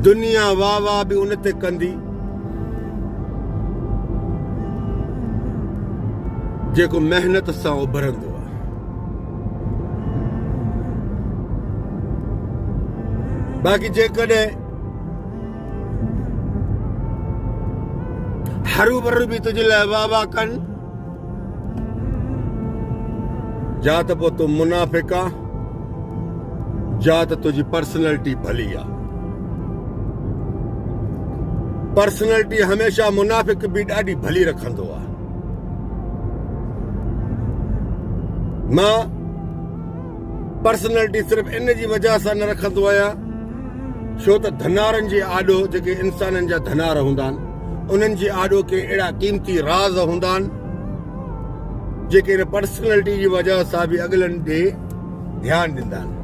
दुनिया वाह वाह भी उन ते कंदी जेको मेहनत सां उभरंदो आहे। बाक़ी जेकॾहिं हरू भरू बि तुंहिंजे लाइ वाह वाह कनि, जा त पोइ तूं मुनाफ़िक आहे, जा त तुंहिंजी पर्सनैलिटी भली आहे। पर्सनैलिटी हमेशह मुनाफ़िक बि ॾाढी भली रखंदो आहे। मां पर्सनैलिटी सिर्फ़ इन जी वजह सां न रखंदो आहियां छो त धनारनि जे आॾो, जेके इंसाननि जा धनार हूंदा आहिनि, उन्हनि जे आॾो के अहिड़ा क़ीमती राज़ हूंदा आहिनि जेके इन पर्सनैलिटी जी वजह सां बि अॻिलनि ॾे ध्यानु ॾींदा आहिनि।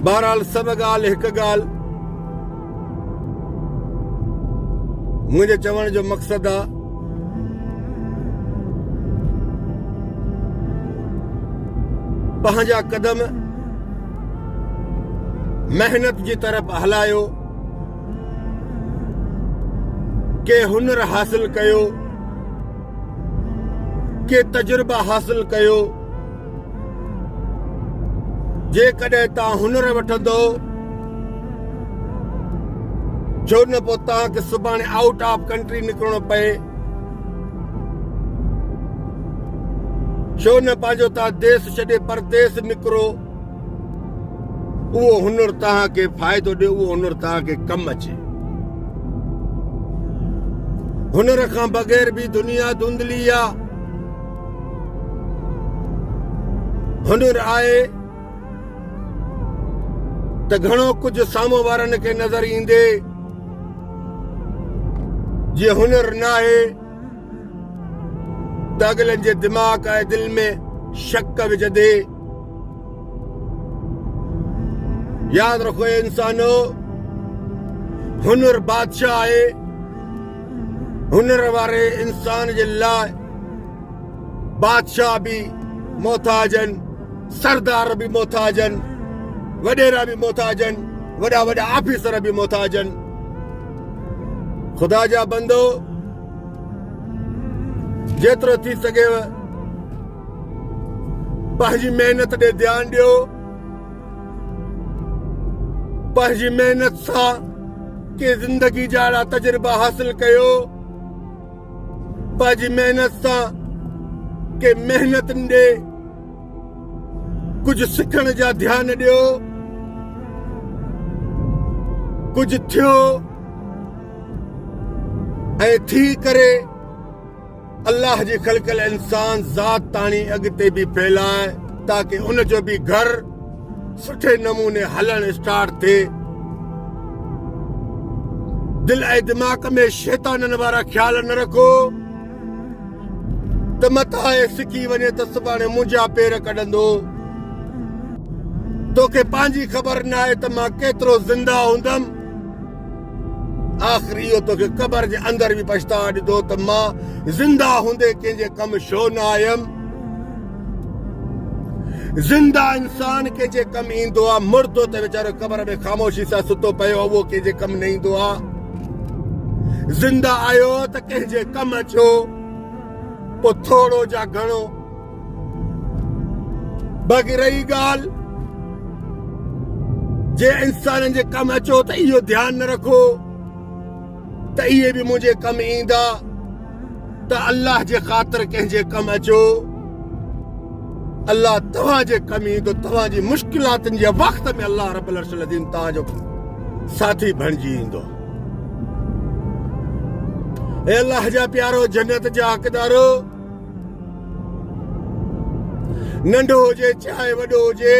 बहरहाल सभु ॻाल्हि हिकु ॻाल्हि, मुंहिंजे चवण जो मक़सदु आहे पंहिंजा कदम मेहनत जी तरफ़ हलायो, के हुनर हासिल कयो, के तजुर्बा हासिल कयो। जेकॾहिं तव्हां हुनर वठंदो, छो न पोइ तव्हांखे सुभाणे आउट ऑफ कंट्री निकिरणो पए, छो न पंहिंजो तव्हां देश छॾे परदेस निकिरो। उहो हुनर तव्हांखे फ़ाइदो ॾिए, उहो हुनर तव्हांखे कमु अचे। हुनर खां बग़ैर बि दुनिया धुंधली आहे। हुनर आहे त घणो कुझु साम्हूं वारनि खे नज़र ईंदे, जे हुनर न आहे त अॻिलनि जे दिमाग़ ऐं दिलि में शक विझंदे। यादि रखो इंसानो, हुनर बादशाह आहे। हुनर वारे इंसान जे लाइ बादशाह बि मोहताज आहिनि, सरदार बि मोहताज आहिनि, वॾेरा बि मोहताज आहिनि, वॾा वॾा ऑफिसर बि मोहताज आहिनि। ख़ुदा जा बंदो, जेतिरो थी सघेव पंहिंजी महिनत ॾे ध्यानु ॾियो। पंहिंजी महिनत सां के ज़िंदगी जा अहिड़ा तजुर्बा हासिल कयो। पंहिंजी महिनत सां के महिनतुनि ॾे कुझु सिखण जा ध्यानु ॾियो। कुझु थियो ऐं थी करे अल्लाह जी ख़लक़ल इंसान ज़ात ताणी अॻिते बि फैलाए, ताकि उन जो बि घर सुठे नमूने हलण स्टार्ट थिए। दिल ऐं दिमाग़ में शैताननि वारा ख्याल न रखो त मथां सिखी वञे त सुभाणे मुंहिंजा पेर कढंदो। तोखे पंहिंजी ख़बर न आहे त मां केतिरो ज़िंदा हूंदमि। आख़िर इहो तोखे क़बर जे अंदरि बि पछता ॾिठो त मां ज़िंदा हूंदे कंहिंजे कमु छो न आयमि। ज़िंदा इंसान कंहिंजे कमु ईंदो आहे, मुर्दो त वीचारो क़बर में ख़ामोशी सां सुतो पियो आहे, उहो कंहिंजे कमु न ईंदो आहे। ज़िंदा आयो त कंहिंजे कमु अचो, पोइ थोरो जा घणो। बाक़ी रही ॻाल्हि जे इंसाननि जे कमु अचो त इहो ध्यानु न रखो त इहे बि मुंहिंजे कमु ईंदा, त अल्लाह जे ख़ातिर कंहिंजे कमु अचो। अल्लाह तव्हांजे कमु ईंदो, तव्हांजी मुश्किलातुनि जे वक़्त में अल्लाह रब्बुल अर्शिल अज़ीम तव्हांजो साथी बणिजी ईंदो। ए अल्लाह जा प्यारो, जन्नत जा हक़दारो, नंढो हुजे चाहे वॾो हुजे,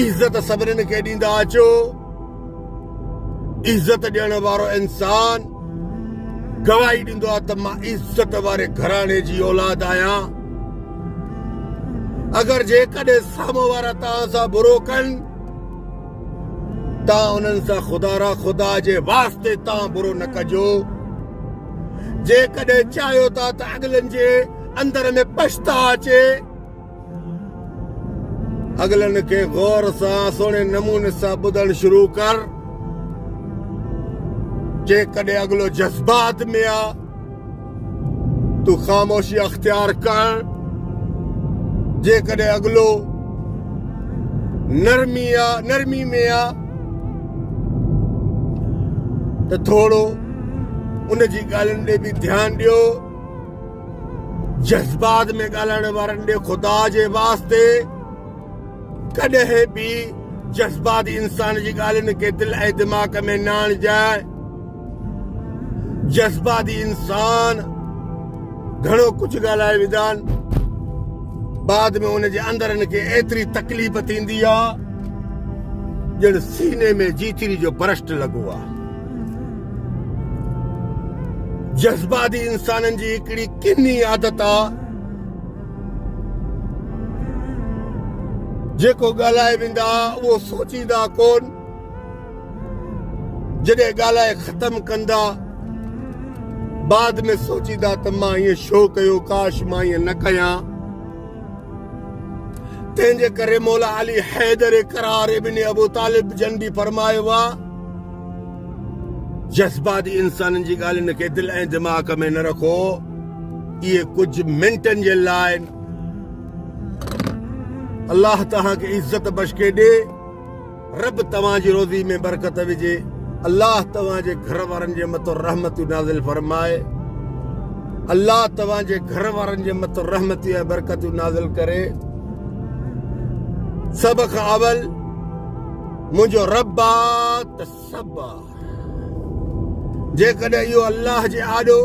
इज़त सभिनीनि खे ॾींदा अचो। इज़त ॾियण वारो इंसान गवाही ॾींदो आहे त मां इज़त वारे घराणे जी औलाद आहियां। अगरि जेकॾहिं साम्हूं वारा तव्हां सां बुरो कनि, तव्हां उन्हनि सां ख़ुदा जे वास्ते तव्हां बुरो न कजो। जेकॾहिं चाहियो था त अॻिलनि जे अंदर में पछता अचे, अगलनि खे गौर सां सुहिणे नमूने सां ॿुधणु शुरू कर। जेकॾहिं अगलो जज़्बात में आ तू ख़ामोशी अख्तियार कर। जेकॾहिं अगलो नरमी में आ त थोरो उन जी ॻाल्हियुनि ॾे बि ध्यानु ॾियो। जज़्बात में ॻाल्हाइण वारनि ॾे ख़ुदा जे वास्ते कॾहिं बि जज़्बाती इंसान जी ॻाल्हियुनि खे दिलि ऐं दिमाग़ में न आणिजांइ। जज़्बाती इंसान घणो कुझु ॻाल्हाए विधा आहिनि, बाद में उन जे अंदरनि खे एतिरी तकलीफ़ थींदी आहे ॼण सीने में जीथरी जो बरस्ट लॻो आहे। जज़्बाती इंसाननि जी हिकिड़ी किनी आदत आहे जेको ॻाल्हाए वेंदा उहो सोचींदा कोन। जॾहिं ॻाल्हाए ख़तम कंदा बाद में सोचींदा त मां ईअं छो कयो, काश मां ईअं न कयां। तंहिंजे करे मौला अली हैदर करार इब्न अबू तालिब जन बि फरमायो आहे जज़्बाती इंसाननि जी ॻाल्हियुनि खे दिलि ऐं दिमाग़ में न रखो। इहे कुझु मिंटनि जे लाइ अल्लाह तव्हांखे इज़त बख़्शे ॾे। रब तव्हांजी रोज़ी में बरकत विझे। अल्लाह तव्हांजे घर वारनि जे मथां रहमतूं नाज़िल फरमाए। अल्लाह तव्हांजे घर वारनि जे मथां रहमतूं ऐं बरकतूं नाज़िल करे। सभ खां अवल मुंहिंजो रब आहे त सभु आहे। जेकॾहिं इहो अल्लाह जे आॾो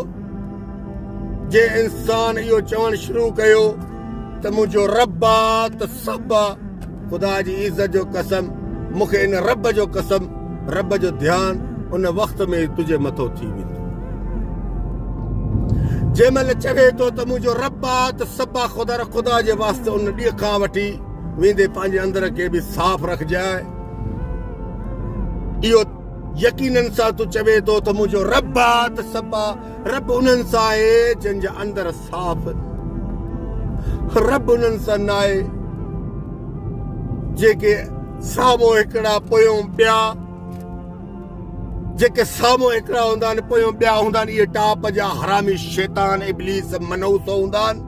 जे इंसान इहो चवणु शुरू कयो त मुंहिंजो रब आहे त सभु आहे, ख़ुदा जी इज़त जो कसम, मूंखे इन रब जो कसम, रब जो ध्यानु उन वक़्त में तुंहिंजे मथो थी वेंदो। जंहिं महिल चवे थो त मुंहिंजो रब आहे त सभु आहे, ख़ुदा जे वास्ते उन ॾींहं खां वठी वेंदे पंहिंजे अंदर खे बि साफ़ रखजांइ। इहो यकीनन सां तू चवे थो त मुंहिंजो रब आहे त सभु आहे। रब उन्हनि सां आहे जंहिंजा अंदर साफ़। रब उन्हनि सां न आहे जेके साम्हूं हिकिड़ा पोयों ॿिया, जेके साम्हूं हिकिड़ा हूंदा आहिनि पोयों ॿिया हूंदा आहिनि। इहे टाप जा हरामी शैतान इब्लीस मनहूस हूंदा आहिनि।